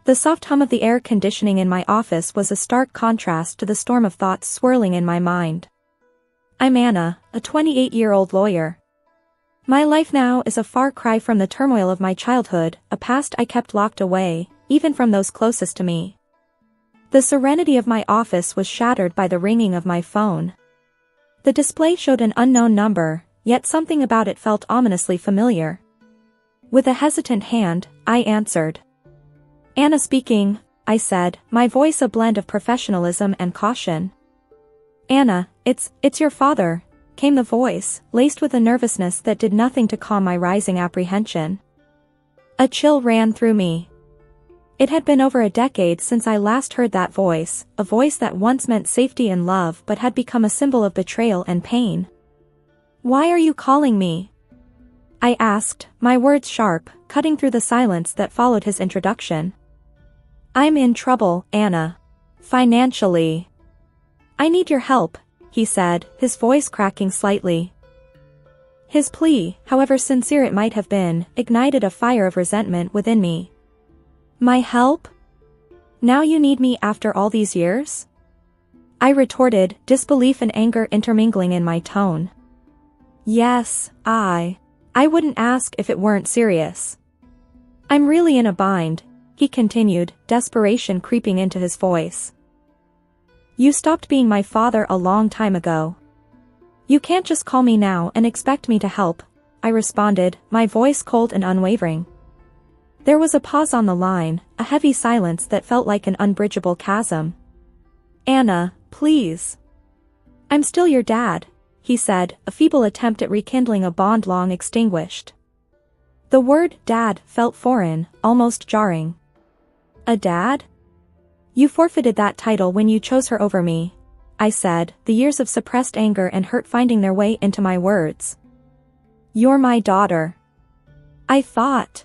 The soft hum of the air conditioning in my office was a stark contrast to the storm of thoughts swirling in my mind. I'm Anna, a 28-year-old lawyer. My life now is a far cry from the turmoil of my childhood, a past I kept locked away, even from those closest to me. The serenity of my office was shattered by the ringing of my phone. The display showed an unknown number, yet something about it felt ominously familiar. With a hesitant hand, I answered. Anna speaking, I said, my voice a blend of professionalism and caution. Anna, it's your father, came the voice, laced with a nervousness that did nothing to calm my rising apprehension. A chill ran through me. It had been over a decade since I last heard that voice, a voice that once meant safety and love but had become a symbol of betrayal and pain. Why are you calling me? I asked, my words sharp, cutting through the silence that followed his introduction. I'm in trouble, Anna. Financially. I need your help, he said, his voice cracking slightly. His plea, however sincere it might have been, ignited a fire of resentment within me. My help? Now you need me after all these years? I retorted, disbelief and anger intermingling in my tone. Yes, I wouldn't ask if it weren't serious. I'm really in a bind, he continued, desperation creeping into his voice. You stopped being my father a long time ago. You can't just call me now and expect me to help, I responded, my voice cold and unwavering. There was a pause on the line, a heavy silence that felt like an unbridgeable chasm. Anna, please. I'm still your dad, he said, a feeble attempt at rekindling a bond long extinguished. The word dad felt foreign, almost jarring. A dad? You forfeited that title when you chose her over me, I said, the years of suppressed anger and hurt finding their way into my words. You're my daughter. I thought.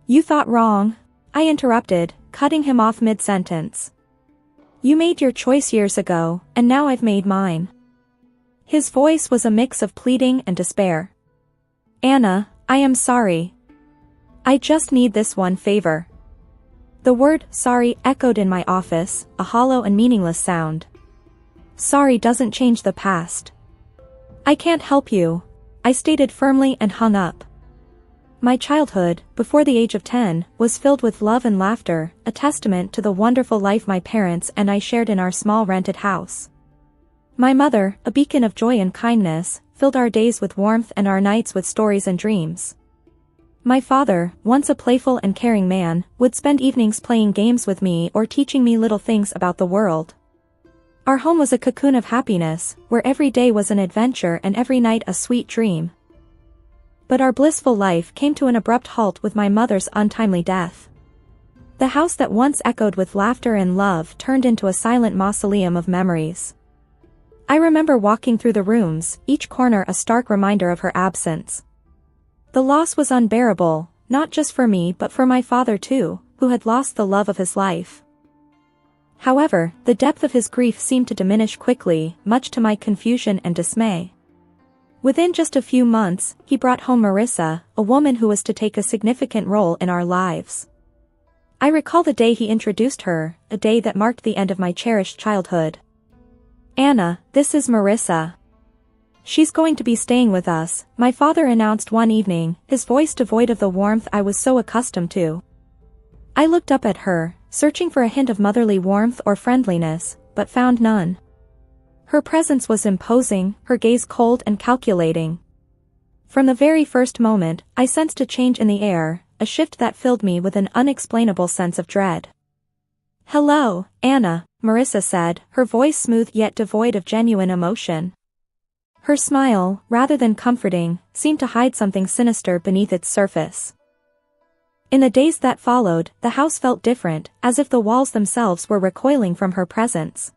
You thought wrong, I interrupted, cutting him off mid-sentence. You made your choice years ago, and now I've made mine. His voice was a mix of pleading and despair. Anna, I am sorry. I just need this one favor. The word sorry echoed in my office, a hollow and meaningless sound. Sorry doesn't change the past. I can't help you, I stated firmly and hung up. My childhood, before the age of 10, was filled with love and laughter, a testament to the wonderful life my parents and I shared in our small rented house. My mother, a beacon of joy and kindness, filled our days with warmth and our nights with stories and dreams. My father, once a playful and caring man, would spend evenings playing games with me or teaching me little things about the world. Our home was a cocoon of happiness, where every day was an adventure and every night a sweet dream. But our blissful life came to an abrupt halt with my mother's untimely death. The house that once echoed with laughter and love turned into a silent mausoleum of memories. I remember walking through the rooms, each corner a stark reminder of her absence. The loss was unbearable, not just for me but for my father too, who had lost the love of his life. However, the depth of his grief seemed to diminish quickly, much to my confusion and dismay. Within just a few months, he brought home Marissa, a woman who was to take a significant role in our lives. I recall the day he introduced her, a day that marked the end of my cherished childhood. Anna, this is Marissa. She's going to be staying with us, my father announced one evening, his voice devoid of the warmth I was so accustomed to. I looked up at her, searching for a hint of motherly warmth or friendliness, but found none. Her presence was imposing, her gaze cold and calculating. From the very first moment, I sensed a change in the air, a shift that filled me with an unexplainable sense of dread. Hello, Anna, Marissa said, her voice smooth yet devoid of genuine emotion. Her smile, rather than comforting, seemed to hide something sinister beneath its surface. In the days that followed, the house felt different, as if the walls themselves were recoiling from her presence.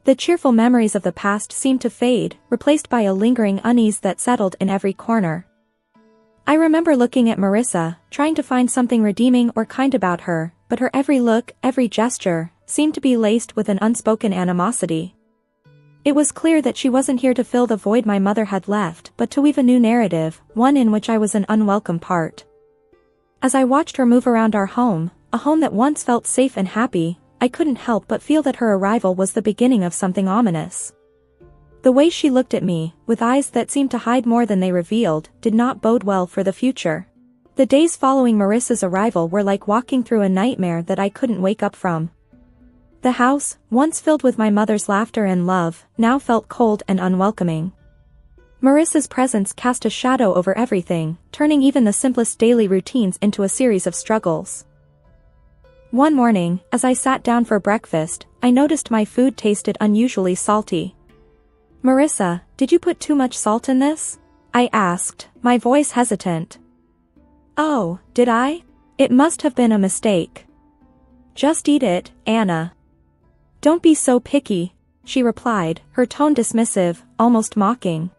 The cheerful memories of the past seemed to fade, replaced by a lingering unease that settled in every corner. I remember looking at Marissa, trying to find something redeeming or kind about her, but her every look, every gesture, seemed to be laced with an unspoken animosity. It was clear that she wasn't here to fill the void my mother had left, but to weave a new narrative, one in which I was an unwelcome part. As I watched her move around our home, a home that once felt safe and happy, I couldn't help but feel that her arrival was the beginning of something ominous. The way she looked at me, with eyes that seemed to hide more than they revealed, did not bode well for the future. The days following Marissa's arrival were like walking through a nightmare that I couldn't wake up from. The house, once filled with my mother's laughter and love, now felt cold and unwelcoming. Marissa's presence cast a shadow over everything, turning even the simplest daily routines into a series of struggles. One morning, as I sat down for breakfast, I noticed my food tasted unusually salty. "Marissa, did you put too much salt in this?" I asked, my voice hesitant. "Oh, did I? It must have been a mistake." "Just eat it, Anna. Don't be so picky," she replied, her tone dismissive, almost mocking.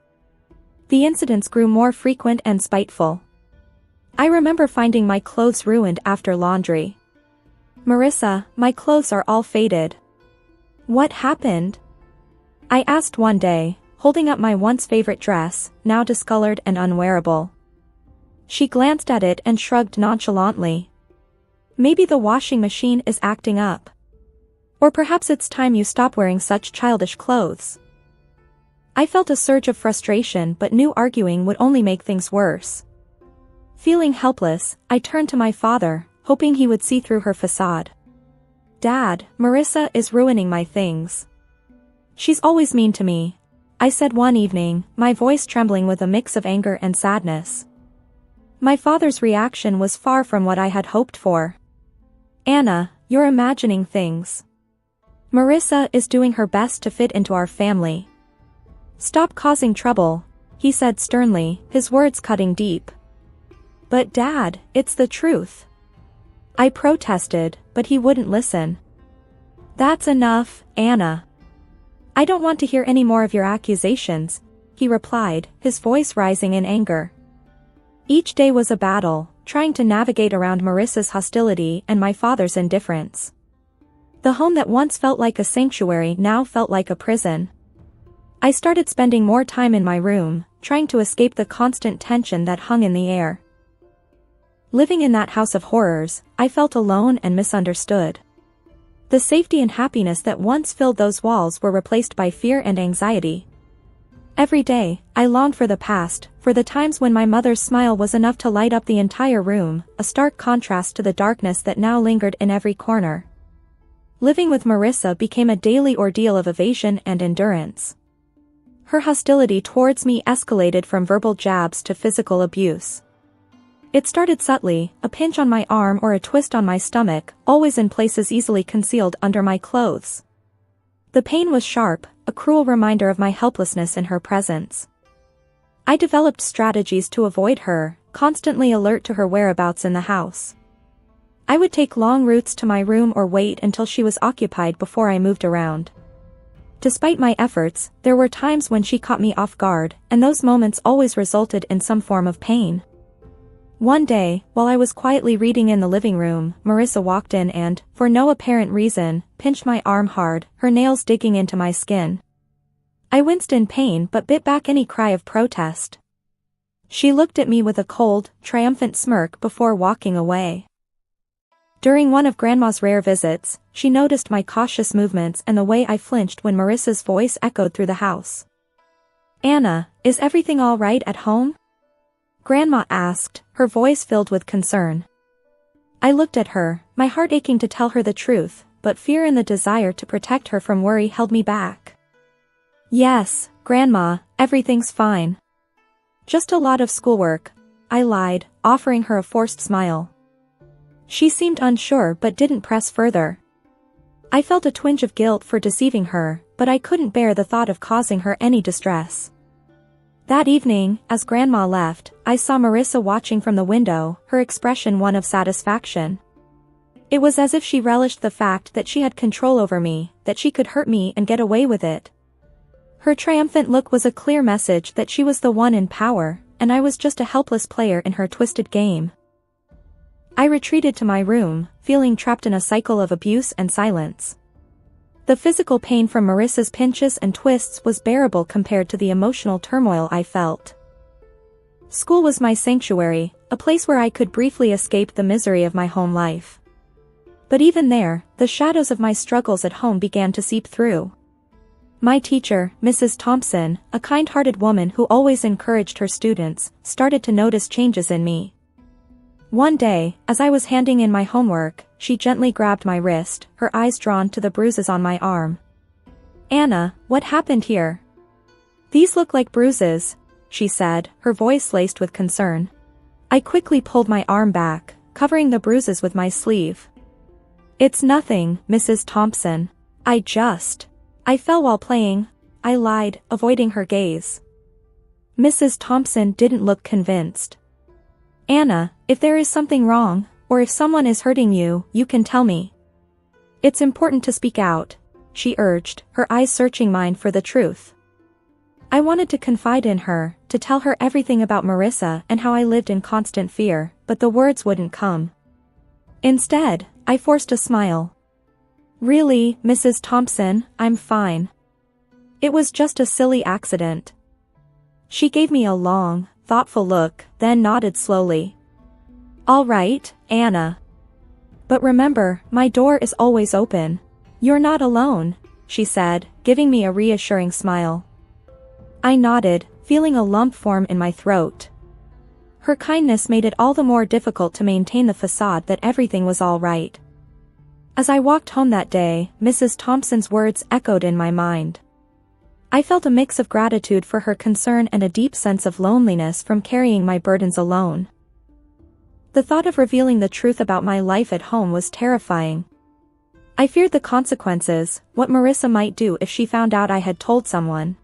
The incidents grew more frequent and spiteful. I remember finding my clothes ruined after laundry. "Marissa, my clothes are all faded." "What happened?" I asked one day, holding up my once favorite dress, now discolored and unwearable. She glanced at it and shrugged nonchalantly. "Maybe the washing machine is acting up. Or perhaps it's time you stop wearing such childish clothes." I felt a surge of frustration but knew arguing would only make things worse. Feeling helpless, I turned to my father, hoping he would see through her facade. "Dad, Marissa is ruining my things. She's always mean to me," I said one evening, my voice trembling with a mix of anger and sadness. My father's reaction was far from what I had hoped for. "Anna, you're imagining things. Marissa is doing her best to fit into our family. Stop causing trouble," he said sternly, his words cutting deep. "But Dad, it's the truth." I protested, but he wouldn't listen. "That's enough, Anna. I don't want to hear any more of your accusations," he replied, his voice rising in anger. Each day was a battle, trying to navigate around Marissa's hostility and my father's indifference. The home that once felt like a sanctuary now felt like a prison. I started spending more time in my room, trying to escape the constant tension that hung in the air. Living in that house of horrors, I felt alone and misunderstood. The safety and happiness that once filled those walls were replaced by fear and anxiety. Every day, I longed for the past, for the times when my mother's smile was enough to light up the entire room, a stark contrast to the darkness that now lingered in every corner. Living with Marissa became a daily ordeal of evasion and endurance. Her hostility towards me escalated from verbal jabs to physical abuse. It started subtly, a pinch on my arm or a twist on my stomach, always in places easily concealed under my clothes. The pain was sharp, a cruel reminder of my helplessness in her presence. I developed strategies to avoid her, constantly alert to her whereabouts in the house. I would take long routes to my room or wait until she was occupied before I moved around. Despite my efforts, there were times when she caught me off guard, and those moments always resulted in some form of pain. One day, while I was quietly reading in the living room, Marissa walked in and, for no apparent reason, pinched my arm hard, her nails digging into my skin. I winced in pain but bit back any cry of protest. She looked at me with a cold, triumphant smirk before walking away. During one of Grandma's rare visits, she noticed my cautious movements and the way I flinched when Marissa's voice echoed through the house. "Anna, is everything all right at home?" Grandma asked, her voice filled with concern. I looked at her, my heart aching to tell her the truth, but fear and the desire to protect her from worry held me back. "Yes, Grandma, everything's fine. Just a lot of schoolwork," I lied, offering her a forced smile. She seemed unsure but didn't press further. I felt a twinge of guilt for deceiving her, but I couldn't bear the thought of causing her any distress. That evening, as Grandma left, I saw Marissa watching from the window, her expression one of satisfaction. It was as if she relished the fact that she had control over me, that she could hurt me and get away with it. Her triumphant look was a clear message that she was the one in power, and I was just a helpless player in her twisted game. I retreated to my room, feeling trapped in a cycle of abuse and silence. The physical pain from Marissa's pinches and twists was bearable compared to the emotional turmoil I felt. School was my sanctuary, a place where I could briefly escape the misery of my home life. But even there, the shadows of my struggles at home began to seep through. My teacher, Mrs. Thompson, a kind-hearted woman who always encouraged her students, started to notice changes in me. One day, as I was handing in my homework, she gently grabbed my wrist, her eyes drawn to the bruises on my arm. "Anna, what happened here?" "These look like bruises," she said, her voice laced with concern. I quickly pulled my arm back, covering the bruises with my sleeve. "It's nothing, Mrs. Thompson. I fell while playing," I lied, avoiding her gaze. Mrs. Thompson didn't look convinced. "Anna, if there is something wrong, or if someone is hurting you, you can tell me. It's important to speak out," she urged, her eyes searching mine for the truth. I wanted to confide in her, to tell her everything about Marissa and how I lived in constant fear, but the words wouldn't come. Instead, I forced a smile. "Really, Mrs. Thompson, I'm fine. It was just a silly accident." She gave me a long, thoughtful look, then nodded slowly. "All right, Anna. But remember, my door is always open. You're not alone," she said, giving me a reassuring smile. I nodded, feeling a lump form in my throat. Her kindness made it all the more difficult to maintain the facade that everything was all right. As I walked home that day, Mrs. Thompson's words echoed in my mind. I felt a mix of gratitude for her concern and a deep sense of loneliness from carrying my burdens alone. The thought of revealing the truth about my life at home was terrifying. I feared the consequences, what Marissa might do if she found out I had told someone.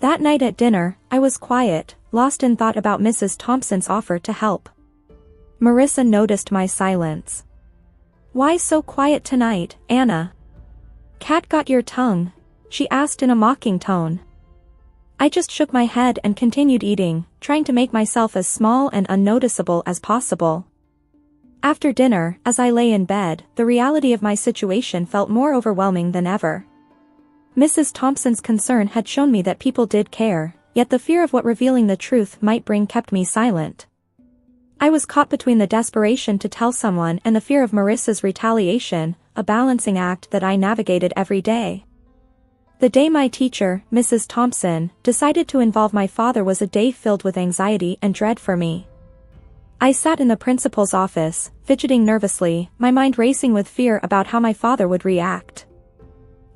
That night at dinner, I was quiet, lost in thought about Mrs. Thompson's offer to help. Marissa noticed my silence. "Why so quiet tonight, Anna? Cat got your tongue?" she asked in a mocking tone. I just shook my head and continued eating, trying to make myself as small and unnoticeable as possible. After dinner, as I lay in bed, the reality of my situation felt more overwhelming than ever. Mrs. Thompson's concern had shown me that people did care, yet the fear of what revealing the truth might bring kept me silent. I was caught between the desperation to tell someone and the fear of Marissa's retaliation, a balancing act that I navigated every day. The day my teacher, Mrs. Thompson, decided to involve my father was a day filled with anxiety and dread for me. I sat in the principal's office, fidgeting nervously, my mind racing with fear about how my father would react.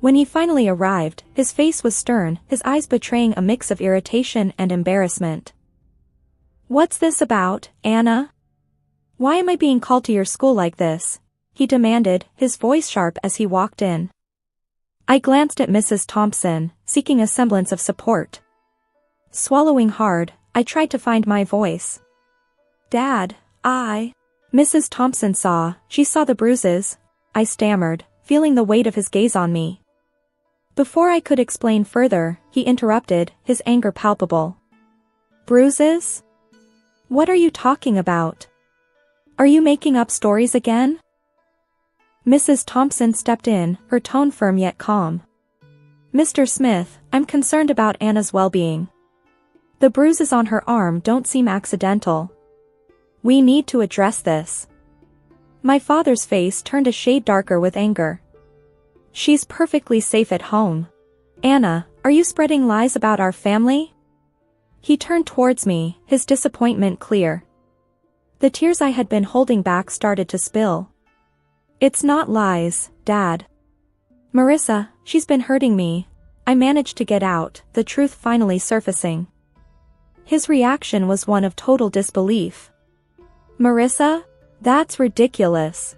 When he finally arrived, his face was stern, his eyes betraying a mix of irritation and embarrassment. "What's this about, Anna? Why am I being called to your school like this?" he demanded, his voice sharp as he walked in. I glanced at Mrs. Thompson, seeking a semblance of support. Swallowing hard, I tried to find my voice. "Dad, Mrs. Thompson saw, she saw the bruises," I stammered, feeling the weight of his gaze on me. Before I could explain further, he interrupted, his anger palpable. "Bruises? What are you talking about? Are you making up stories again?" Mrs. Thompson stepped in, her tone firm yet calm. "Mr. Smith, I'm concerned about Anna's well-being. The bruises on her arm don't seem accidental. We need to address this." My father's face turned a shade darker with anger. "She's perfectly safe at home. Anna, are you spreading lies about our family?" He turned towards me, his disappointment clear. The tears I had been holding back started to spill. "It's not lies, Dad. Marissa, she's been hurting me," I managed to get out, the truth finally surfacing. His reaction was one of total disbelief. "Marissa? That's ridiculous.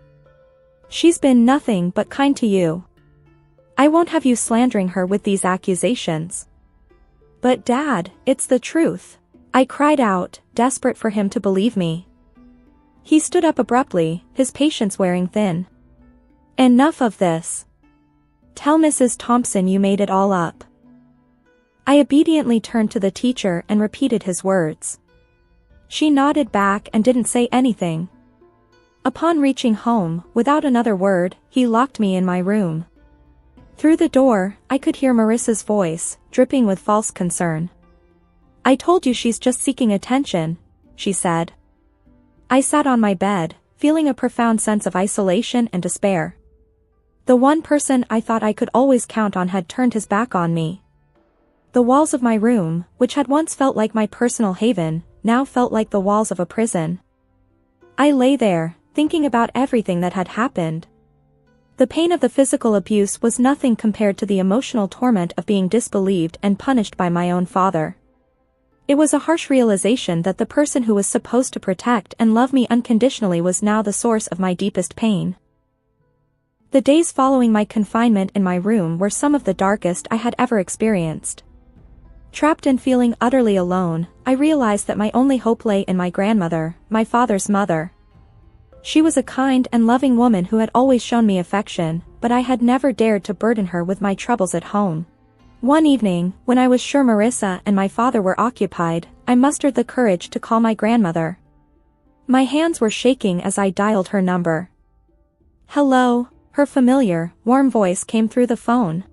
She's been nothing but kind to you. I won't have you slandering her with these accusations." "But Dad, it's the truth," I cried out, desperate for him to believe me. He stood up abruptly, his patience wearing thin. "Enough of this. Tell Mrs. Thompson you made it all up." I obediently turned to the teacher and repeated his words. She nodded back and didn't say anything. Upon reaching home, without another word, he locked me in my room. Through the door, I could hear Marissa's voice, dripping with false concern. "I told you she's just seeking attention," she said. I sat on my bed, feeling a profound sense of isolation and despair. The one person I thought I could always count on had turned his back on me. The walls of my room, which had once felt like my personal haven, now felt like the walls of a prison. I lay there, thinking about everything that had happened. The pain of the physical abuse was nothing compared to the emotional torment of being disbelieved and punished by my own father. It was a harsh realization that the person who was supposed to protect and love me unconditionally was now the source of my deepest pain. The days following my confinement in my room were some of the darkest I had ever experienced. Trapped and feeling utterly alone, I realized that my only hope lay in my grandmother, my father's mother. She was a kind and loving woman who had always shown me affection, but I had never dared to burden her with my troubles at home. One evening, when I was sure Marissa and my father were occupied, I mustered the courage to call my grandmother. My hands were shaking as I dialed her number. "Hello," her familiar, warm voice came through the phone.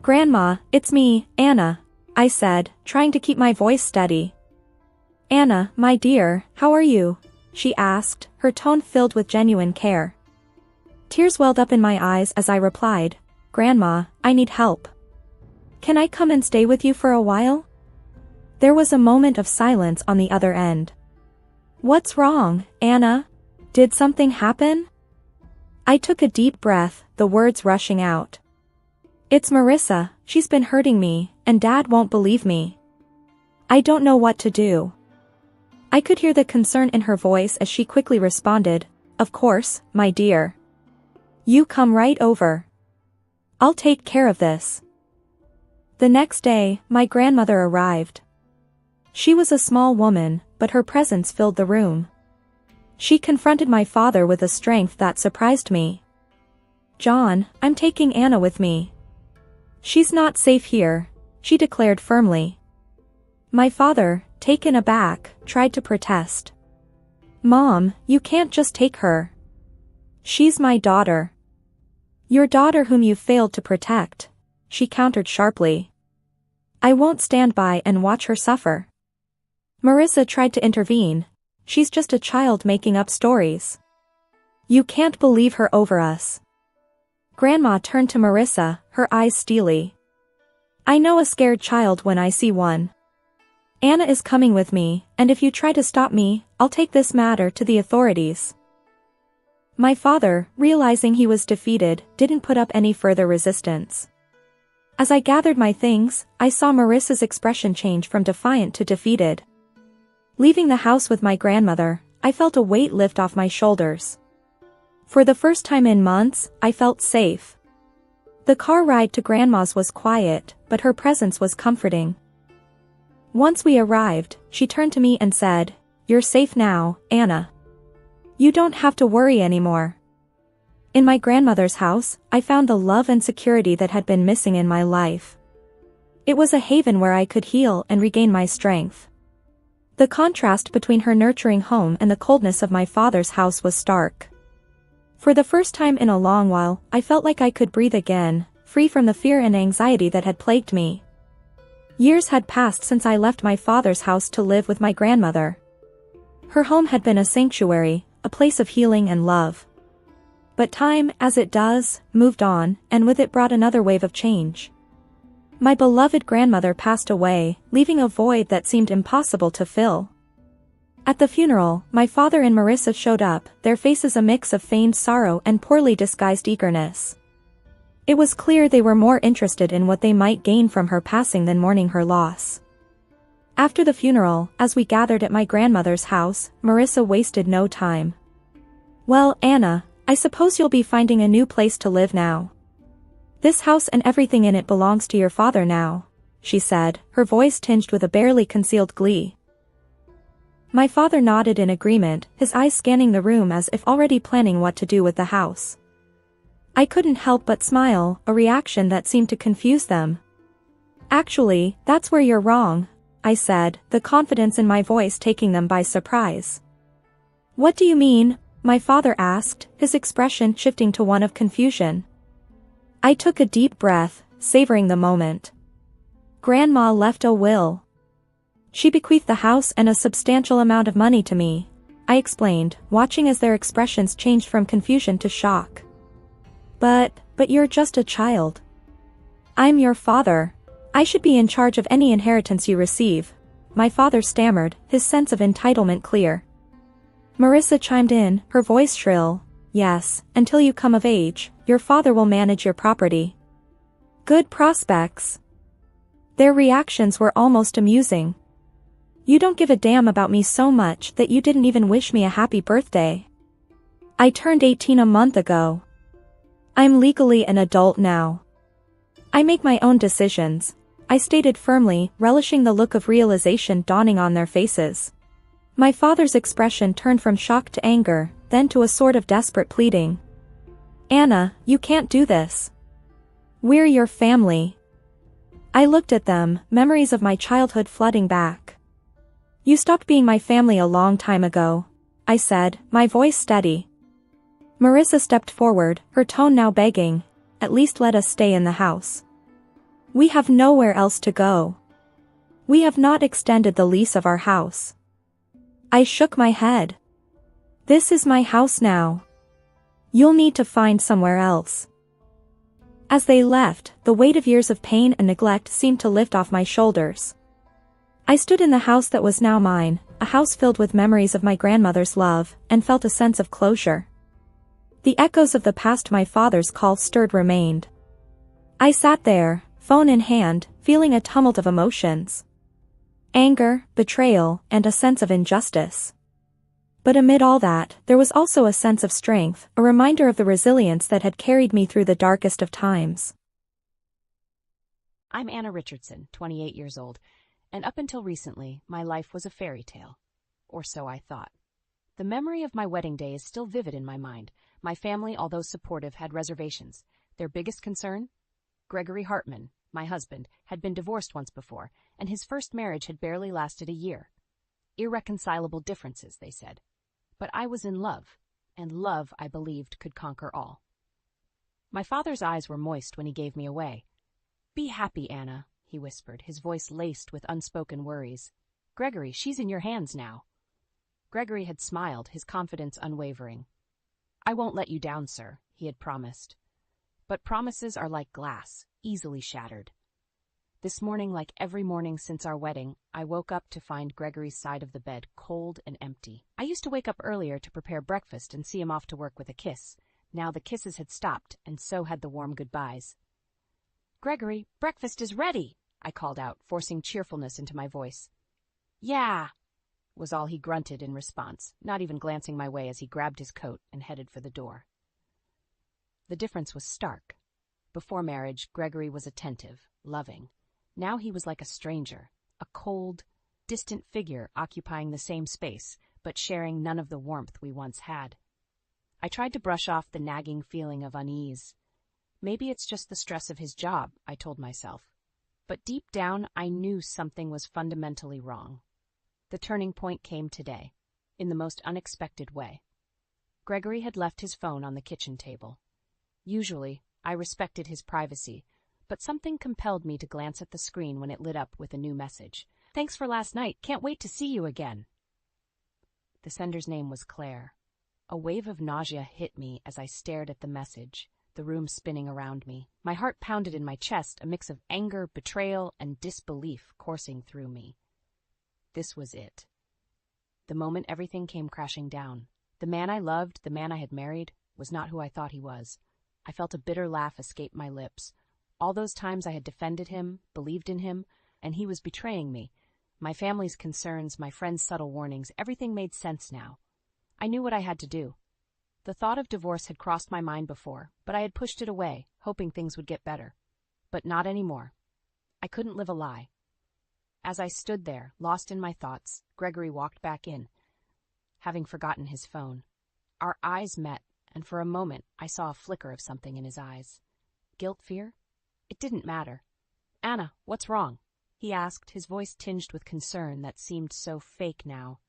"Grandma, it's me, Anna," I said, trying to keep my voice steady. "Anna, my dear, how are you?" she asked, her tone filled with genuine care. Tears welled up in my eyes as I replied, "Grandma, I need help. Can I come and stay with you for a while?" There was a moment of silence on the other end. "What's wrong, Anna? Did something happen?" I took a deep breath, the words rushing out. "It's Marissa, she's been hurting me, and Dad won't believe me. I don't know what to do." I could hear the concern in her voice as she quickly responded, "Of course, my dear. You come right over. I'll take care of this." The next day, my grandmother arrived. She was a small woman, but her presence filled the room. She confronted my father with a strength that surprised me. "John, I'm taking Anna with me. She's not safe here," she declared firmly. My father, taken aback, tried to protest. "Mom, you can't just take her. She's my daughter." "Your daughter whom you failed to protect," she countered sharply. "I won't stand by and watch her suffer." Marissa tried to intervene. "She's just a child making up stories. You can't believe her over us." Grandma turned to Marissa, her eyes steely. "I know a scared child when I see one. Anna is coming with me, and if you try to stop me, I'll take this matter to the authorities." My father, realizing he was defeated, didn't put up any further resistance. As I gathered my things, I saw Marissa's expression change from defiant to defeated. Leaving the house with my grandmother, I felt a weight lift off my shoulders. For the first time in months, I felt safe. The car ride to Grandma's was quiet, but her presence was comforting. Once we arrived, she turned to me and said, "You're safe now, Anna. You don't have to worry anymore." In my grandmother's house, I found the love and security that had been missing in my life. It was a haven where I could heal and regain my strength. The contrast between her nurturing home and the coldness of my father's house was stark. For the first time in a long while, I felt like I could breathe again, free from the fear and anxiety that had plagued me. Years had passed since I left my father's house to live with my grandmother. Her home had been a sanctuary, a place of healing and love. But time, as it does, moved on, and with it brought another wave of change. My beloved grandmother passed away, leaving a void that seemed impossible to fill. At the funeral, my father and Marissa showed up, their faces a mix of feigned sorrow and poorly disguised eagerness. It was clear they were more interested in what they might gain from her passing than mourning her loss. After the funeral, as we gathered at my grandmother's house, Marissa wasted no time. "Well, Anna, I suppose you'll be finding a new place to live now. This house and everything in it belongs to your father now," she said, her voice tinged with a barely concealed glee. My father nodded in agreement, his eyes scanning the room as if already planning what to do with the house. I couldn't help but smile, a reaction that seemed to confuse them. "Actually, that's where you're wrong," I said, the confidence in my voice taking them by surprise. "What do you mean?" my father asked, his expression shifting to one of confusion. I took a deep breath, savoring the moment. "Grandma left a will. She bequeathed the house and a substantial amount of money to me," I explained, watching as their expressions changed from confusion to shock. But you're just a child. I'm your father. I should be in charge of any inheritance you receive. My father stammered, his sense of entitlement clear. Marissa chimed in, her voice shrill. Yes, until you come of age, your father will manage your property. Good prospects. Their reactions were almost amusing. You don't give a damn about me so much that you didn't even wish me a happy birthday. I turned 18 a month ago. I'm legally an adult now. I make my own decisions, I stated firmly, relishing the look of realization dawning on their faces. My father's expression turned from shock to anger, then to a sort of desperate pleading. Anna, you can't do this. We're your family. I looked at them, memories of my childhood flooding back. You stopped being my family a long time ago, I said, my voice steady. Marissa stepped forward, her tone now begging, at least let us stay in the house. We have nowhere else to go. We have not extended the lease of our house. I shook my head. This is my house now. You'll need to find somewhere else. As they left, the weight of years of pain and neglect seemed to lift off my shoulders. I stood in the house that was now mine, a house filled with memories of my grandmother's love, and felt a sense of closure. The echoes of the past my father's call stirred remained. I sat there, phone in hand, feeling a tumult of emotions. Anger, betrayal, and a sense of injustice. But amid all that, there was also a sense of strength, a reminder of the resilience that had carried me through the darkest of times. I'm Anna Richardson, 28 years old, and up until recently, my life was a fairy tale. Or so I thought. The memory of my wedding day is still vivid in my mind. My family, although supportive, had reservations. Their biggest concern? Gregory Hartman, my husband, had been divorced once before, and his first marriage had barely lasted a year. Irreconcilable differences, they said. But I was in love, and love, I believed, could conquer all. My father's eyes were moist when he gave me away. Be happy, Anna, he whispered, his voice laced with unspoken worries. Gregory, she's in your hands now. Gregory had smiled, his confidence unwavering. I won't let you down, sir, he had promised. But promises are like glass, easily shattered. This morning, like every morning since our wedding, I woke up to find Gregory's side of the bed cold and empty. I used to wake up earlier to prepare breakfast and see him off to work with a kiss. Now the kisses had stopped, and so had the warm goodbyes. Gregory, breakfast is ready, I called out, forcing cheerfulness into my voice. Yeah, was all he grunted in response, not even glancing my way as he grabbed his coat and headed for the door. The difference was stark. Before marriage, Gregory was attentive, loving. Now he was like a stranger, a cold, distant figure occupying the same space, but sharing none of the warmth we once had. I tried to brush off the nagging feeling of unease. Maybe it's just the stress of his job, I told myself. But deep down, I knew something was fundamentally wrong. The turning point came today, in the most unexpected way. Gregory had left his phone on the kitchen table. Usually, I respected his privacy, but something compelled me to glance at the screen when it lit up with a new message. Thanks for last night. Can't wait to see you again. The sender's name was Claire. A wave of nausea hit me as I stared at the message, the room spinning around me. My heart pounded in my chest, a mix of anger, betrayal, and disbelief coursing through me. This was it. The moment everything came crashing down. The man I loved, the man I had married, was not who I thought he was. I felt a bitter laugh escape my lips. All those times I had defended him, believed in him, and he was betraying me. My family's concerns, my friends' subtle warnings, everything made sense now. I knew what I had to do. The thought of divorce had crossed my mind before, but I had pushed it away, hoping things would get better. But not anymore. I couldn't live a lie. As I stood there, lost in my thoughts, Gregory walked back in, having forgotten his phone. Our eyes met, and for a moment I saw a flicker of something in his eyes. Guilt, fear? It didn't matter. Anna, what's wrong? He asked, his voice tinged with concern that seemed so fake now.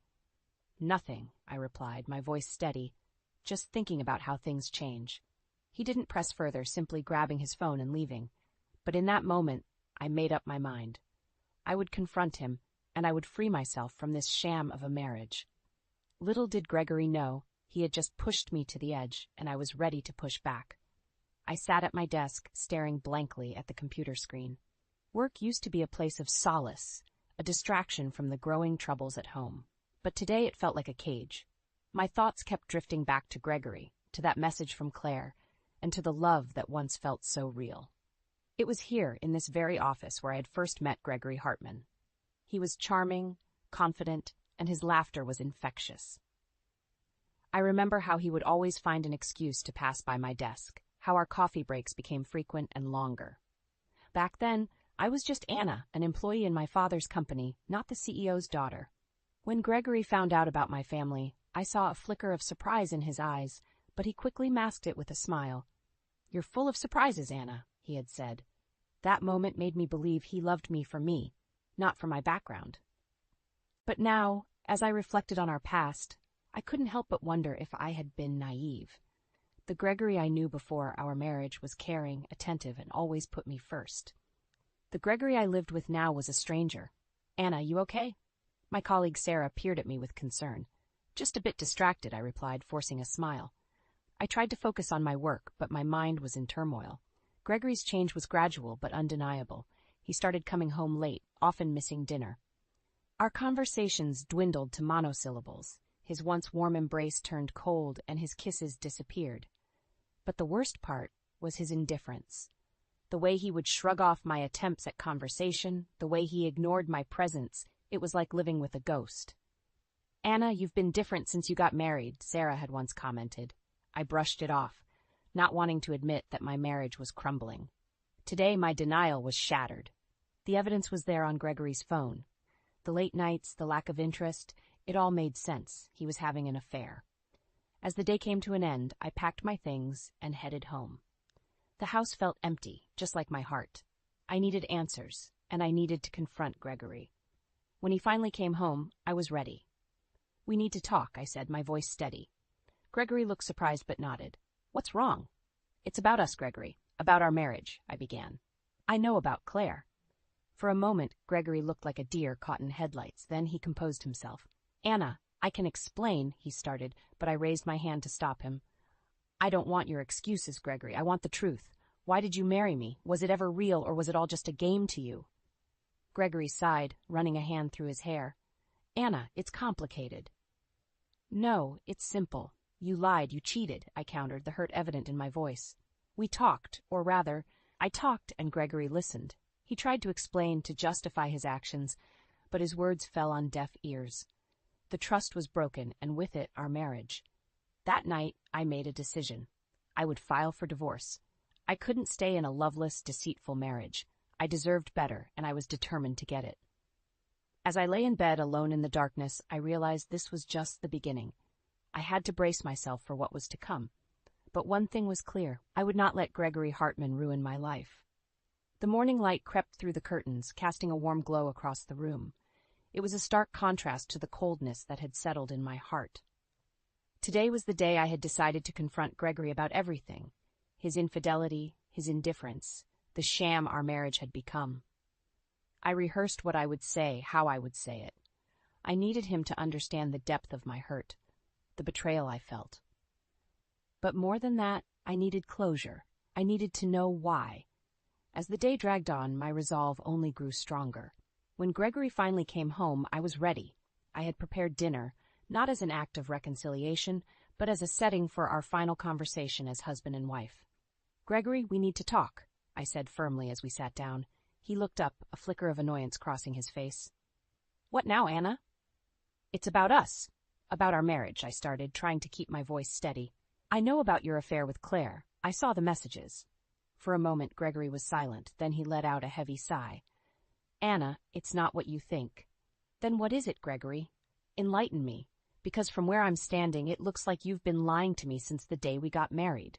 Nothing, I replied, my voice steady, just thinking about how things change. He didn't press further, simply grabbing his phone and leaving. But in that moment, I made up my mind. I would confront him, and I would free myself from this sham of a marriage. Little did Gregory know, he had just pushed me to the edge, and I was ready to push back. I sat at my desk, staring blankly at the computer screen. Work used to be a place of solace, a distraction from the growing troubles at home. But today it felt like a cage. My thoughts kept drifting back to Gregory, to that message from Claire, and to the love that once felt so real. It was here, in this very office, where I had first met Gregory Hartman. He was charming, confident, and his laughter was infectious. I remember how he would always find an excuse to pass by my desk, how our coffee breaks became frequent and longer. Back then, I was just Anna, an employee in my father's company, not the CEO's daughter. When Gregory found out about my family, I saw a flicker of surprise in his eyes, but he quickly masked it with a smile. "You're full of surprises, Anna," he had said. That moment made me believe he loved me for me, not for my background. But now, as I reflected on our past, I couldn't help but wonder if I had been naive. The Gregory I knew before our marriage was caring, attentive, and always put me first. The Gregory I lived with now was a stranger. "Anna, you okay?" My colleague Sarah peered at me with concern. "Just a bit distracted," I replied, forcing a smile. I tried to focus on my work, but my mind was in turmoil. Gregory's change was gradual but undeniable. He started coming home late, often missing dinner. Our conversations dwindled to monosyllables. His once warm embrace turned cold, and his kisses disappeared. But the worst part was his indifference. The way he would shrug off my attempts at conversation, the way he ignored my presence, it was like living with a ghost. "Anna, you've been different since you got married," Sarah had once commented. I brushed it off, not wanting to admit that my marriage was crumbling. Today, my denial was shattered. The evidence was there on Gregory's phone. The late nights, the lack of interest, it all made sense. He was having an affair. As the day came to an end, I packed my things and headed home. The house felt empty, just like my heart. I needed answers, and I needed to confront Gregory. When he finally came home, I was ready. "We need to talk," I said, my voice steady. Gregory looked surprised but nodded. "What's wrong?" "It's about us, Gregory. About our marriage," I began. "I know about Claire." For a moment, Gregory looked like a deer caught in headlights. Then he composed himself. "Anna, I can explain," he started, but I raised my hand to stop him. "I don't want your excuses, Gregory. I want the truth. Why did you marry me? Was it ever real, or was it all just a game to you?" Gregory sighed, running a hand through his hair. "Anna, it's complicated." "No, it's simple. You lied, you cheated," I countered, the hurt evident in my voice. "We talked, or rather, I talked and Gregory listened. He tried to explain, to justify his actions, but his words fell on deaf ears. The trust was broken, and with it, our marriage. That night, I made a decision. I would file for divorce. I couldn't stay in a loveless, deceitful marriage. I deserved better, and I was determined to get it. As I lay in bed alone in the darkness, I realized this was just the beginning. I had to brace myself for what was to come. But one thing was clear. I would not let Gregory Hartman ruin my life. The morning light crept through the curtains, casting a warm glow across the room. It was a stark contrast to the coldness that had settled in my heart. Today was the day I had decided to confront Gregory about everything. His infidelity, his indifference, the sham our marriage had become. I rehearsed what I would say, how I would say it. I needed him to understand the depth of my hurt, the betrayal I felt. But more than that, I needed closure. I needed to know why. As the day dragged on, my resolve only grew stronger. When Gregory finally came home, I was ready. I had prepared dinner, not as an act of reconciliation, but as a setting for our final conversation as husband and wife. "Gregory, we need to talk," I said firmly as we sat down. He looked up, a flicker of annoyance crossing his face. "What now, Anna?" "It's about us. About our marriage," I started, trying to keep my voice steady. "I know about your affair with Claire. I saw the messages." For a moment, Gregory was silent. Then he let out a heavy sigh. "Anna, it's not what you think." "Then what is it, Gregory? Enlighten me, because from where I'm standing, it looks like you've been lying to me since the day we got married."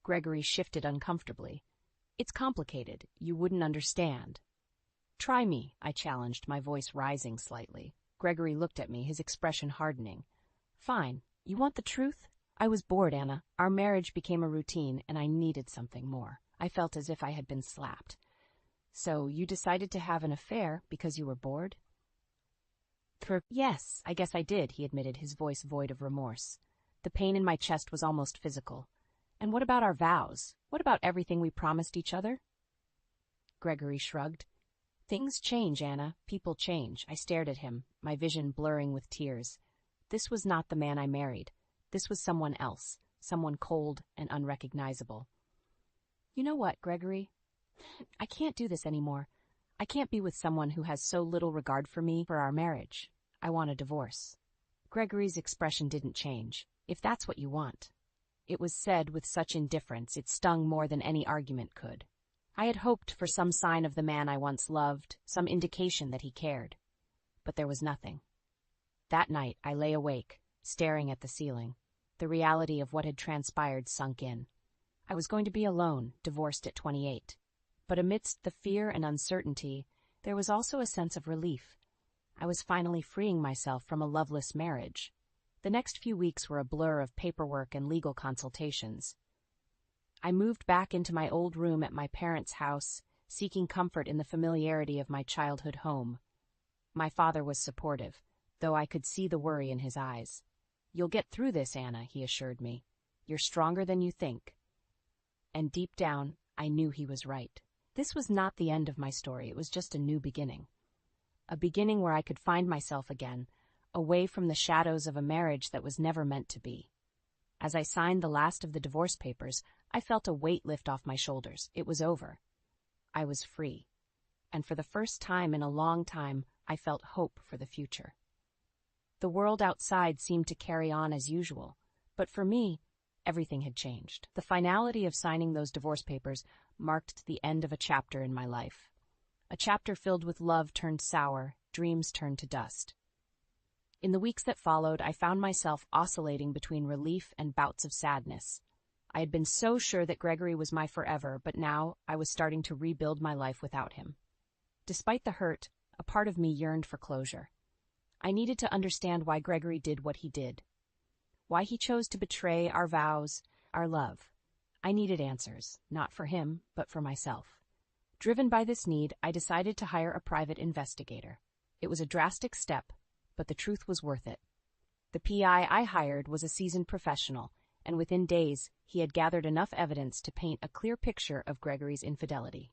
Gregory shifted uncomfortably. "It's complicated. You wouldn't understand." "Try me," I challenged, my voice rising slightly. Gregory looked at me, his expression hardening. "Fine. You want the truth?" I was bored, Anna. Our marriage became a routine, and I needed something more. I felt as if I had been slapped. "So you decided to have an affair because you were bored?" Yes, I guess I did, he admitted, his voice void of remorse. The pain in my chest was almost physical. And what about our vows? What about everything we promised each other? Gregory shrugged. Things change, Anna. People change. I stared at him, my vision blurring with tears. This was not the man I married. This was someone else, someone cold and unrecognizable. You know what, Gregory? I can't do this anymore. I can't be with someone who has so little regard for me, for our marriage. I want a divorce. Gregory's expression didn't change. If that's what you want. It was said with such indifference it stung more than any argument could. I had hoped for some sign of the man I once loved, some indication that he cared. But there was nothing. That night I lay awake, staring at the ceiling. The reality of what had transpired sunk in. I was going to be alone, divorced at 28. But amidst the fear and uncertainty, there was also a sense of relief. I was finally freeing myself from a loveless marriage. The next few weeks were a blur of paperwork and legal consultations. I moved back into my old room at my parents' house, seeking comfort in the familiarity of my childhood home. My father was supportive, though I could see the worry in his eyes. You'll get through this, Anna, he assured me. You're stronger than you think. And deep down, I knew he was right. This was not the end of my story, it was just a new beginning. A beginning where I could find myself again, away from the shadows of a marriage that was never meant to be. As I signed the last of the divorce papers, I felt a weight lift off my shoulders. It was over. I was free. And for the first time in a long time, I felt hope for the future. The world outside seemed to carry on as usual, but for me, everything had changed. The finality of signing those divorce papers marked the end of a chapter in my life. A chapter filled with love turned sour, dreams turned to dust. In the weeks that followed, I found myself oscillating between relief and bouts of sadness. I had been so sure that Gregory was my forever, but now I was starting to rebuild my life without him. Despite the hurt, a part of me yearned for closure. I needed to understand why Gregory did what he did. Why he chose to betray our vows, our love. I needed answers, not for him, but for myself. Driven by this need, I decided to hire a private investigator. It was a drastic step, but the truth was worth it. The PI I hired was a seasoned professional, and within days, he had gathered enough evidence to paint a clear picture of Gregory's infidelity.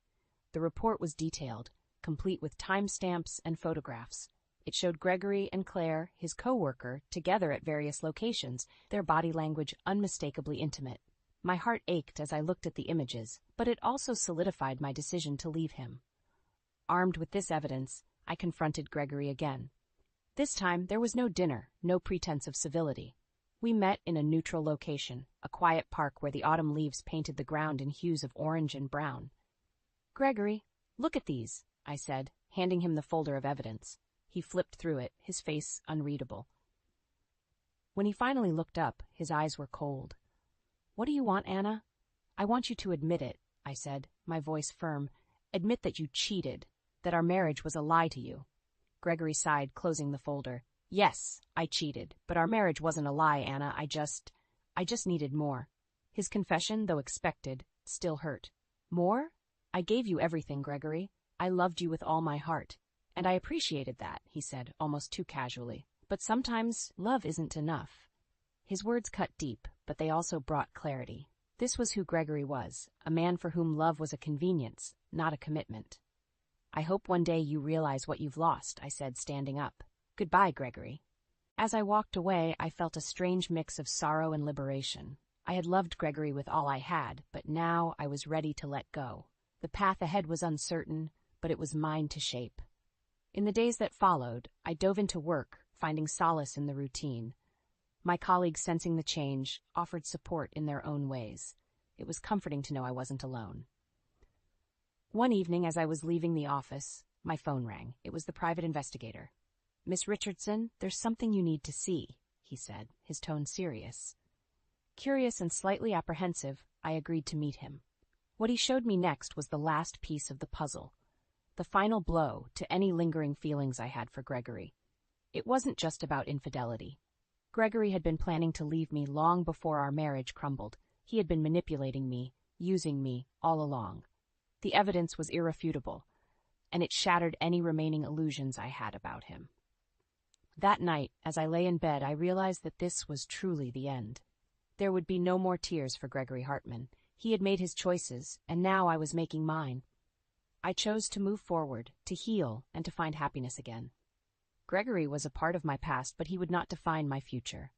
The report was detailed, complete with timestamps and photographs. It showed Gregory and Claire, his co-worker, together at various locations, their body language unmistakably intimate. My heart ached as I looked at the images, but it also solidified my decision to leave him. Armed with this evidence, I confronted Gregory again. This time, there was no dinner, no pretense of civility. We met in a neutral location, a quiet park where the autumn leaves painted the ground in hues of orange and brown. Gregory, look at these, I said, handing him the folder of evidence. He flipped through it, his face unreadable. When he finally looked up, his eyes were cold. What do you want, Anna? I want you to admit it, I said, my voice firm. Admit that you cheated, that our marriage was a lie to you. Gregory sighed, closing the folder. Yes, I cheated, but our marriage wasn't a lie, Anna. I just needed more. His confession, though expected, still hurt. More? I gave you everything, Gregory. I loved you with all my heart. And I appreciated that, he said, almost too casually. But sometimes love isn't enough. His words cut deep, but they also brought clarity. This was who Gregory was, a man for whom love was a convenience, not a commitment. I hope one day you realize what you've lost, I said, standing up. Goodbye, Gregory. As I walked away, I felt a strange mix of sorrow and liberation. I had loved Gregory with all I had, but now I was ready to let go. The path ahead was uncertain, but it was mine to shape. In the days that followed, I dove into work, finding solace in the routine. My colleagues, sensing the change, offered support in their own ways. It was comforting to know I wasn't alone. One evening, as I was leaving the office, my phone rang. It was the private investigator. Miss Richardson, there's something you need to see, he said, his tone serious. Curious and slightly apprehensive, I agreed to meet him. What he showed me next was the last piece of the puzzle, the final blow to any lingering feelings I had for Gregory. It wasn't just about infidelity. Gregory had been planning to leave me long before our marriage crumbled. He had been manipulating me, using me, all along. The evidence was irrefutable, and it shattered any remaining illusions I had about him. That night, as I lay in bed, I realized that this was truly the end. There would be no more tears for Gregory Hartman. He had made his choices, and now I was making mine. I chose to move forward, to heal, and to find happiness again. Gregory was a part of my past, but he would not define my future.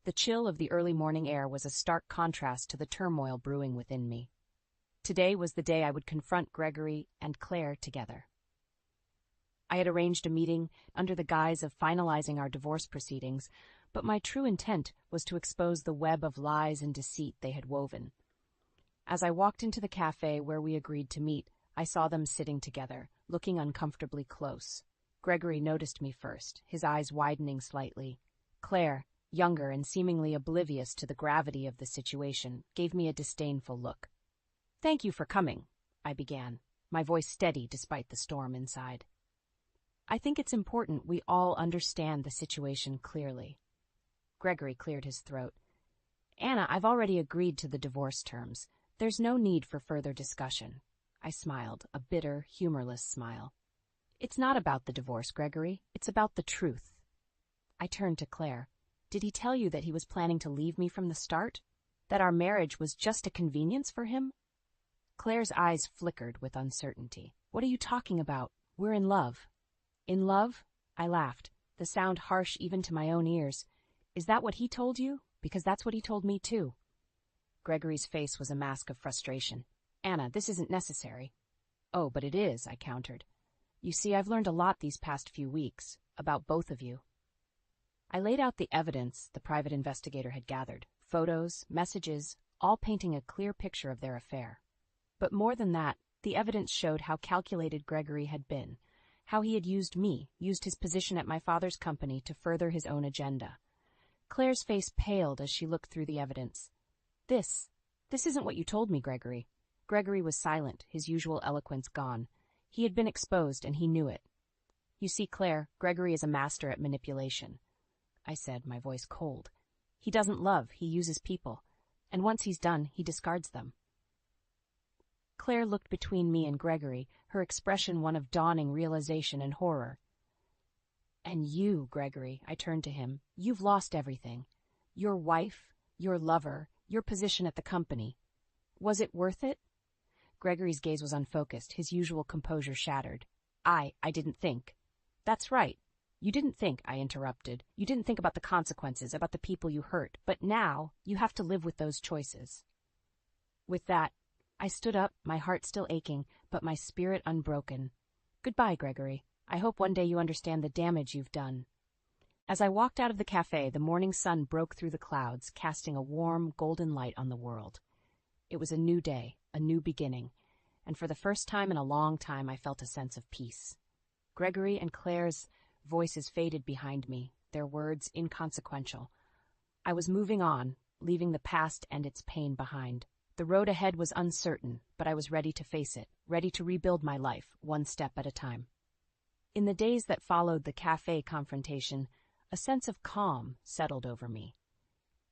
The chill of the early morning air was a stark contrast to the turmoil brewing within me. Today was the day I would confront Gregory and Claire together. I had arranged a meeting under the guise of finalizing our divorce proceedings, but my true intent was to expose the web of lies and deceit they had woven. As I walked into the cafe where we agreed to meet, I saw them sitting together, looking uncomfortably close. Gregory noticed me first, his eyes widening slightly. Claire, younger and seemingly oblivious to the gravity of the situation, gave me a disdainful look. "Thank you for coming," I began, my voice steady despite the storm inside. "I think it's important we all understand the situation clearly." Gregory cleared his throat. "Anna, I've already agreed to the divorce terms. There's no need for further discussion." I smiled, a bitter, humorless smile. "It's not about the divorce, Gregory. It's about the truth." I turned to Claire. "Did he tell you that he was planning to leave me from the start? That our marriage was just a convenience for him?" Claire's eyes flickered with uncertainty. "What are you talking about? We're in love." "In love?" I laughed, the sound harsh even to my own ears. "Is that what he told you? Because that's what he told me too." Gregory's face was a mask of frustration. "Anna, this isn't necessary." "Oh, but it is," I countered. "You see, I've learned a lot these past few weeks, about both of you." I laid out the evidence the private investigator had gathered, photos, messages, all painting a clear picture of their affair. But more than that, the evidence showed how calculated Gregory had been, how he had used me, used his position at my father's company to further his own agenda. Claire's face paled as she looked through the evidence. This isn't what you told me, Gregory." Gregory was silent, his usual eloquence gone. He had been exposed, and he knew it. "You see, Claire, Gregory is a master at manipulation," I said, my voice cold. "He doesn't love, he uses people. And once he's done, he discards them." Claire looked between me and Gregory, her expression one of dawning realization and horror. "And you, Gregory," I turned to him, "you've lost everything. Your wife, your lover, your position at the company. Was it worth it?" Gregory's gaze was unfocused, his usual composure shattered. I didn't think." "That's right. You didn't think," I interrupted. "You didn't think about the consequences, about the people you hurt. But now, you have to live with those choices." With that, I stood up, my heart still aching, but my spirit unbroken. "Goodbye, Gregory. I hope one day you understand the damage you've done." As I walked out of the cafe, the morning sun broke through the clouds, casting a warm, golden light on the world. It was a new day, a new beginning, and for the first time in a long time I felt a sense of peace. Gregory and Claire's voices faded behind me, their words inconsequential. I was moving on, leaving the past and its pain behind. The road ahead was uncertain, but I was ready to face it, ready to rebuild my life, one step at a time. In the days that followed the cafe confrontation, a sense of calm settled over me.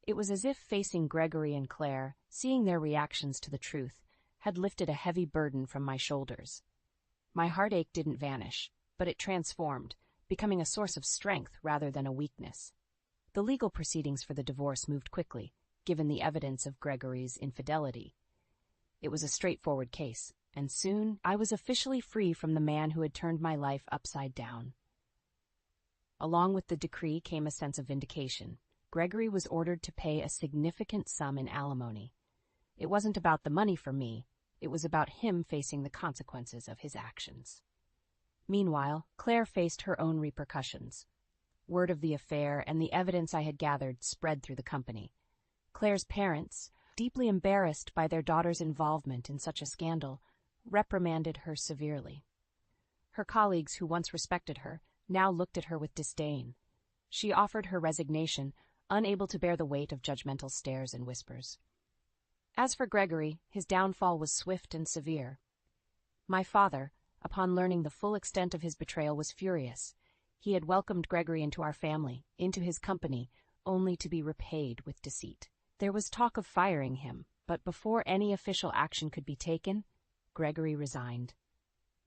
It was as if facing Gregory and Claire, seeing their reactions to the truth, had lifted a heavy burden from my shoulders. My heartache didn't vanish, but it transformed, becoming a source of strength rather than a weakness. The legal proceedings for the divorce moved quickly, given the evidence of Gregory's infidelity. It was a straightforward case, and soon I was officially free from the man who had turned my life upside down. Along with the decree came a sense of vindication. Gregory was ordered to pay a significant sum in alimony. It wasn't about the money for me, it was about him facing the consequences of his actions. Meanwhile, Claire faced her own repercussions. Word of the affair and the evidence I had gathered spread through the company. Claire's parents, deeply embarrassed by their daughter's involvement in such a scandal, reprimanded her severely. Her colleagues, who once respected her, now looked at her with disdain. She offered her resignation, unable to bear the weight of judgmental stares and whispers. As for Gregory, his downfall was swift and severe. My father, upon learning the full extent of his betrayal, was furious. He had welcomed Gregory into our family, into his company, only to be repaid with deceit. There was talk of firing him, but before any official action could be taken, Gregory resigned.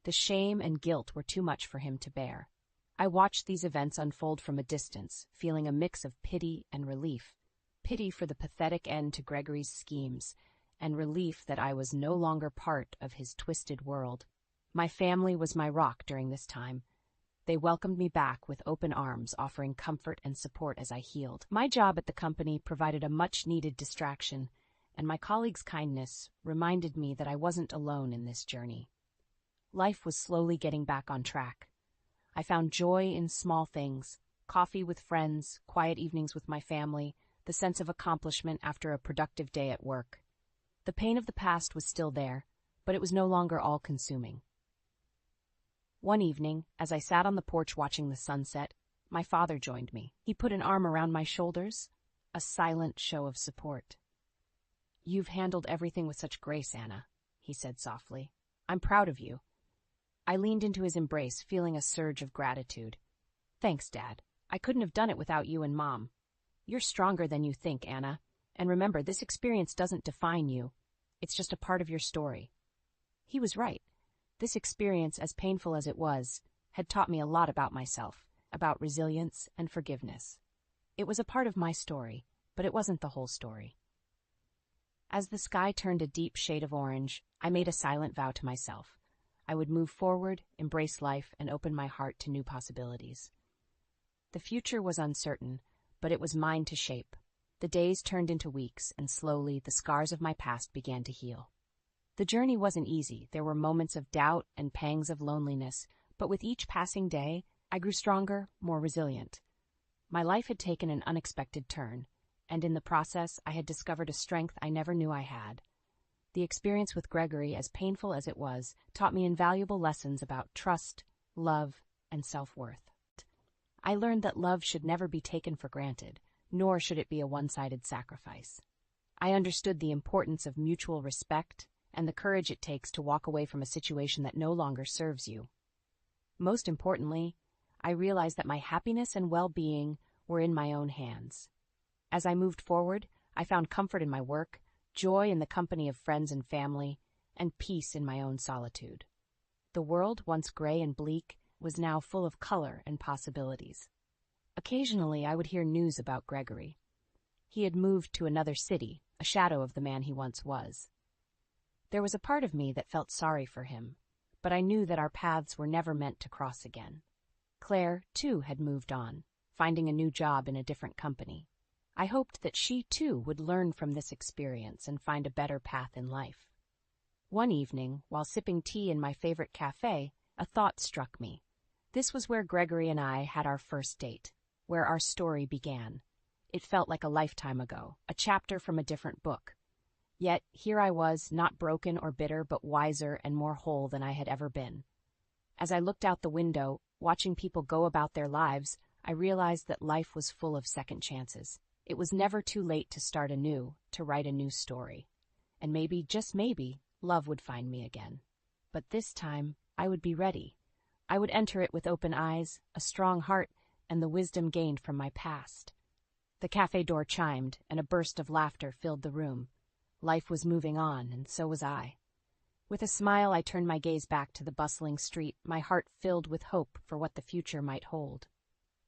The shame and guilt were too much for him to bear. I watched these events unfold from a distance, feeling a mix of pity and relief. Pity for the pathetic end to Gregory's schemes, and relief that I was no longer part of his twisted world. My family was my rock during this time. They welcomed me back with open arms, offering comfort and support as I healed. My job at the company provided a much-needed distraction, and my colleagues' kindness reminded me that I wasn't alone in this journey. Life was slowly getting back on track. I found joy in small things: coffee with friends, quiet evenings with my family, the sense of accomplishment after a productive day at work. The pain of the past was still there, but it was no longer all-consuming. One evening, as I sat on the porch watching the sunset, my father joined me. He put an arm around my shoulders, a silent show of support. "You've handled everything with such grace, Anna," he said softly. "I'm proud of you." I leaned into his embrace, feeling a surge of gratitude. "Thanks, Dad. I couldn't have done it without you and Mom. You're stronger than you think, Anna. And remember, this experience doesn't define you. It's just a part of your story." He was right. This experience, as painful as it was, had taught me a lot about myself, about resilience and forgiveness. It was a part of my story, but it wasn't the whole story. As the sky turned a deep shade of orange, I made a silent vow to myself. I would move forward, embrace life, and open my heart to new possibilities. The future was uncertain, but it was mine to shape. The days turned into weeks, and slowly the scars of my past began to heal. The journey wasn't easy. There were moments of doubt and pangs of loneliness, but with each passing day, I grew stronger, more resilient. My life had taken an unexpected turn, and in the process, I had discovered a strength I never knew I had. The experience with Gregory, as painful as it was, taught me invaluable lessons about trust, love, and self-worth. I learned that love should never be taken for granted, nor should it be a one-sided sacrifice. I understood the importance of mutual respect and the courage it takes to walk away from a situation that no longer serves you. Most importantly, I realized that my happiness and well-being were in my own hands. As I moved forward, I found comfort in my work, joy in the company of friends and family, and peace in my own solitude. The world, once gray and bleak, was now full of color and possibilities. Occasionally, I would hear news about Gregory. He had moved to another city, a shadow of the man he once was. There was a part of me that felt sorry for him, but I knew that our paths were never meant to cross again. Claire, too, had moved on, finding a new job in a different company. I hoped that she, too, would learn from this experience and find a better path in life. One evening, while sipping tea in my favorite cafe, a thought struck me. This was where Gregory and I had our first date, where our story began. It felt like a lifetime ago, a chapter from a different book. Yet here I was, not broken or bitter, but wiser and more whole than I had ever been. As I looked out the window, watching people go about their lives, I realized that life was full of second chances. It was never too late to start anew, to write a new story. And maybe, just maybe, love would find me again. But this time, I would be ready. I would enter it with open eyes, a strong heart, and the wisdom gained from my past. The cafe door chimed, and a burst of laughter filled the room. Life was moving on, and so was I. With a smile, I turned my gaze back to the bustling street, my heart filled with hope for what the future might hold.